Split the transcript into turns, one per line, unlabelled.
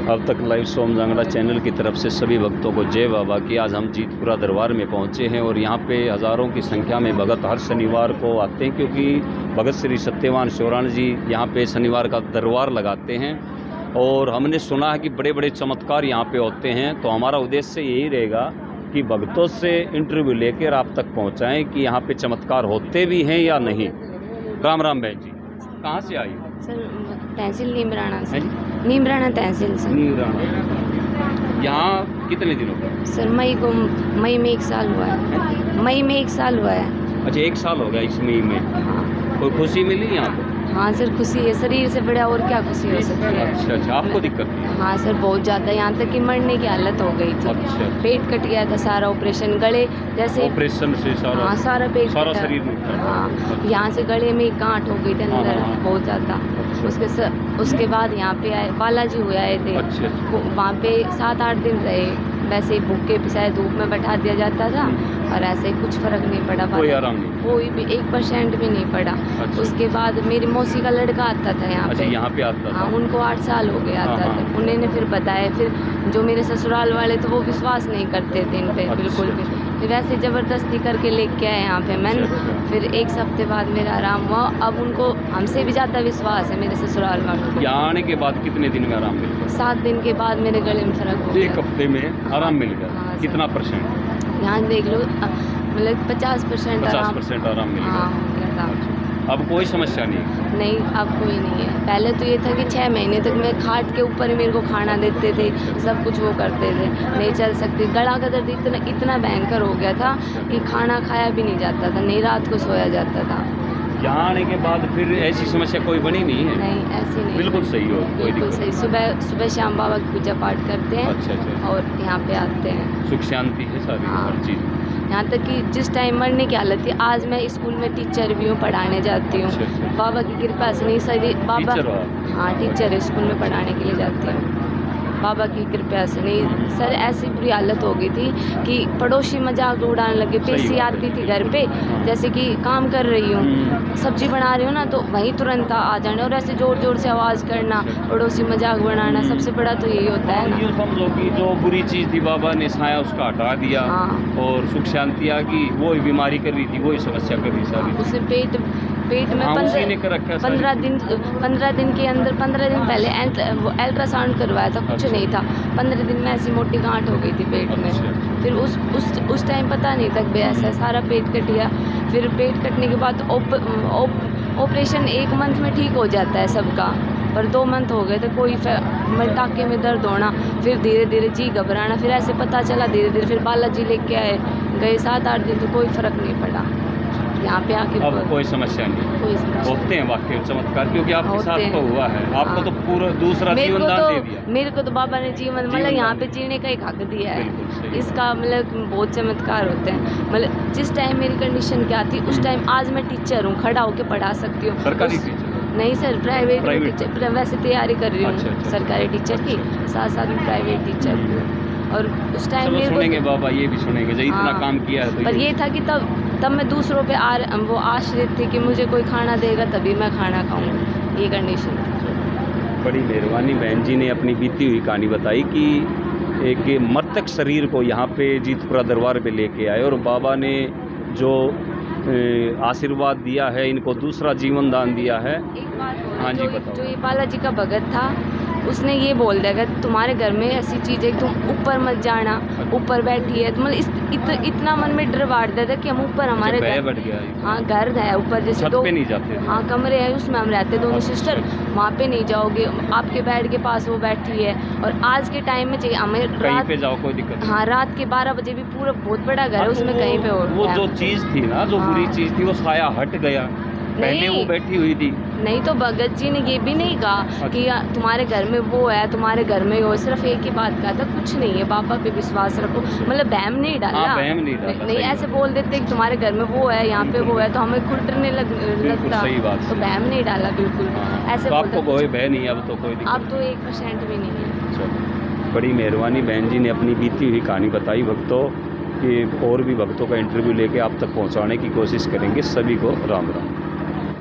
अब तक लाइव सोम जांगड़ा चैनल की तरफ से सभी भक्तों को जय बाबा की। आज हम जीतपुरा दरबार में पहुंचे हैं और यहाँ पे हज़ारों की संख्या में भगत हर शनिवार को आते हैं, क्योंकि भगत श्री सत्यवान शौराण जी यहाँ पे शनिवार का दरबार लगाते हैं और हमने सुना है कि बड़े बड़े चमत्कार यहाँ पे होते हैं। तो हमारा उद्देश्य यही रहेगा कि भक्तों से इंटरव्यू लेकर आप तक पहुँचाएँ कि यहाँ पे चमत्कार होते भी हैं या नहीं। राम राम बहन जी, कहाँ से आई?
सर तहसील नीमराना से। नीमराना तहसील से।
नीमराना। यहाँ कितने दिनों का?
सर मई में 1 साल हुआ है। मई में 1 साल हुआ है।
अच्छा, 1 साल हो गया इस मई में।
हाँ।
कोई खुशी मिली यहाँ पे?
हाँ सर, खुशी है। शरीर से बड़ा और क्या खुशी हो सकती है।
अच्छा अच्छा, आपको दिक्कत थी?
हाँ सर, बहुत ज़्यादा, यहाँ तक कि मरने की हालत हो गई थी।
अच्छा।
पेट कट गया था सारा, ऑपरेशन गले जैसे।
ऑपरेशन से सारा?
हाँ, सारा पेट,
सारा शरीर में?
हाँ, यहाँ से गले में गांठ हो गई थी अंदर, बहुत ज़्यादा। उसके बाद यहाँ पे आए, बालाजी हुए आए थे।
अच्छा।
वहाँ पे 7-8 दिन रहे, वैसे ही भूखे पिसाए धूप में बैठा दिया जाता था और ऐसे कुछ फर्क नहीं पड़ा।
कोई आराम नहीं?
कोई भी 1% भी नहीं पड़ा।
अच्छा।
उसके बाद मेरी मौसी का लड़का आता था यहाँ पे।
यहाँ पे आता था?
हाँ, उनको 8 साल हो गए आता था। उन्होंने फिर बताया, फिर जो मेरे ससुराल वाले थे वो विश्वास नहीं करते थे इन पे।
अच्छा।
बिल्कुल भी। फिर ऐसे ज़बरदस्ती करके लेके आए यहाँ पे मैंने। फिर 1 हफ्ते बाद मेरा आराम हुआ। अब उनको हमसे भी ज़्यादा विश्वास है मेरे ससुराल वालों को।
यहाँ आने के बाद कितने दिन में आराम मिल गया?
7 दिन के बाद मेरे गले में फर्क हो गया।
1 हफ्ते में आराम मिल गया?
हाँ,
कितना %?
यहाँ देख लो, मतलब 50% आराम।
50% आराम मिल
हाँ,
गया। अब कोई समस्या नहीं?
नहीं, अब कोई नहीं है। पहले तो ये था कि 6 महीने तक मैं खाट के ऊपर ही मेरे को खाना देते थे, सब कुछ वो करते थे, नहीं चल सकती। गला का दर्द इतना भयंकर हो गया था कि खाना खाया भी नहीं जाता था, नहीं रात को सोया जाता था।
यहाँ आने के बाद फिर ऐसी समस्या कोई बनी नहीं है?
नहीं, ऐसी नहीं।
बिल्कुल सही हो, कोई
बिल्कुल सही। सुबह शाम बाबा की पूजा पाठ करते हैं।
अच्छा।
और यहाँ पे आते हैं।
सुख शांति है सारी?
हाँ।
हर चीज़।
यहाँ तक कि जिस टाइम मरने की हालत थी, आज मैं स्कूल में टीचर भी हूँ, पढ़ाने जाती हूँ।
अच्छा।
बाबा की कृपा से नहीं सही। बाबा
टीचर हो?
हाँ, टीचर है, स्कूल में पढ़ाने के लिए जाती हूँ। बाबा की कृपा से नहीं सर, ऐसी बुरी हालत हो गई थी कि पड़ोसी मजाक उड़ाने लगे। पेशी आती थी घर पे, जैसे कि काम कर रही हूँ, सब्जी बना रही हूँ ना, तो वहीं तुरंत आ जाने और ऐसे ज़ोर ज़ोर से आवाज़ करना, पड़ोसी मजाक बनाना। सबसे बड़ा तो यही होता है ना।
ये समझो कि जो बुरी चीज़ थी बाबा ने छाया उसका हटा दिया।
हाँ।
और सुख शांति आ गई। वही बीमारी कर रही थी, वही समस्या कर रही सारी।
उसे पेट में 15 दिन के अंदर, 15 दिन पहले अल्ट्रासाउंड करवाया था, कुछ नहीं था। 15 दिन में ऐसी मोटी गांठ हो गई थी पेट में। फिर उस टाइम पता नहीं था कि ऐसा सारा पेट कट गया। फिर पेट कटने के बाद ऑपरेशन 1 मंथ में ठीक हो जाता है सबका, पर 2 मंथ हो गए थे। कोई टाँके में दर्द होना, फिर धीरे धीरे जी घबराना, फिर ऐसे पता चला धीरे धीरे। फिर बालाजी लेके आए, गए 7-8 दिन, तो कोई फ़र्क नहीं पड़ा। यहाँ पे आके
अब कोई समस्या नहीं?
कोई समस्या
होते हैं वाकई चमत्कार, क्योंकि आपके साथ तो हुआ है। आपको तो पूरा दूसरा जीवन दान दे दिया।
मेरे को तो बाबा ने जीवन, मतलब यहाँ पे जीने का एक हक दिया है। इसका मतलब बहुत चमत्कार होते हैं। मतलब जिस टाइम मेरी कंडीशन क्या थी, उस टाइम आज मैं टीचर हूँ, खड़ा होकर पढ़ा सकती हूँ।
सरकारी टीचर?
नहीं सर, प्राइवेट टीचर। वैसे तैयारी कर रही हूँ सरकारी टीचर की, साथ में प्राइवेट टीचर भी हूँ। और उस टाइम मेरे को
सुनेंगे बाबा, ये भी सुनेंगे जो इतना काम किया है।
पर ये था कि तब मैं दूसरों पे वो आश्रित थी कि मुझे कोई खाना देगा तभी मैं खाना खाऊंगा, ये कंडीशन थी।
बड़ी मेहरबानी। बहन जी ने अपनी बीती हुई कहानी बताई कि एक मृतक शरीर को यहाँ पे जीतपुरा दरबार पे लेके आए और बाबा ने जो आशीर्वाद दिया है, इनको दूसरा जीवन दान दिया है।
एक बात
हाँ जी, बताओ।
जो ये बालाजी का भगत था, उसने ये बोल दिया कि तुम्हारे घर में ऐसी चीज़ है कि तुम ऊपर मत जाना, ऊपर बैठी है। मतलब इतना मन में डर बांट देता कि हम ऊपर, हमारे घर
बढ़ गया।
हाँ, घर है ऊपर, जैसे 2
पे नहीं जाते।
हाँ, कमरे हैं, उसमें हम रहते दोनों सिस्टर। वहाँ पे नहीं जाओगे, आपके बेड के पास वो बैठी है। और आज के टाइम में चाहिए हमें
कहीं पे जाओ, कोई दिक्कत?
हाँ, रात के 12 बजे भी पूरा बहुत बड़ा घर है, उसमें कहीं पे और
वो जो चीज़ थी ना, जो बुरी चीज़ थी, वो साया हट गया। पहले वो बैठी हुई थी।
नहीं, तो भगत जी ने ये भी नहीं कहा कि तुम्हारे घर में वो है, तुम्हारे घर में हो। सिर्फ एक ही बात कहा था, कुछ नहीं है, बाबा पे विश्वास रखो। मतलब बहम नहीं डाला। नहीं, ऐसे बोल देते कि तुम्हारे घर में वो है, यहाँ पे वो है, तो हमें खुद डरने लगता।
सही बात।
तो बहम नहीं डाला बिल्कुल। ऐसे
तो आपको कोई भय नहीं? अब तो कोई
अब तो 1% भी नहीं है।
बड़ी मेहरबानी। बहन जी ने अपनी बीती हुई कहानी बताई भक्तों की। और भी भक्तों का इंटरव्यू लेके आप तक पहुँचाने की कोशिश करेंगे। सभी को राम राम।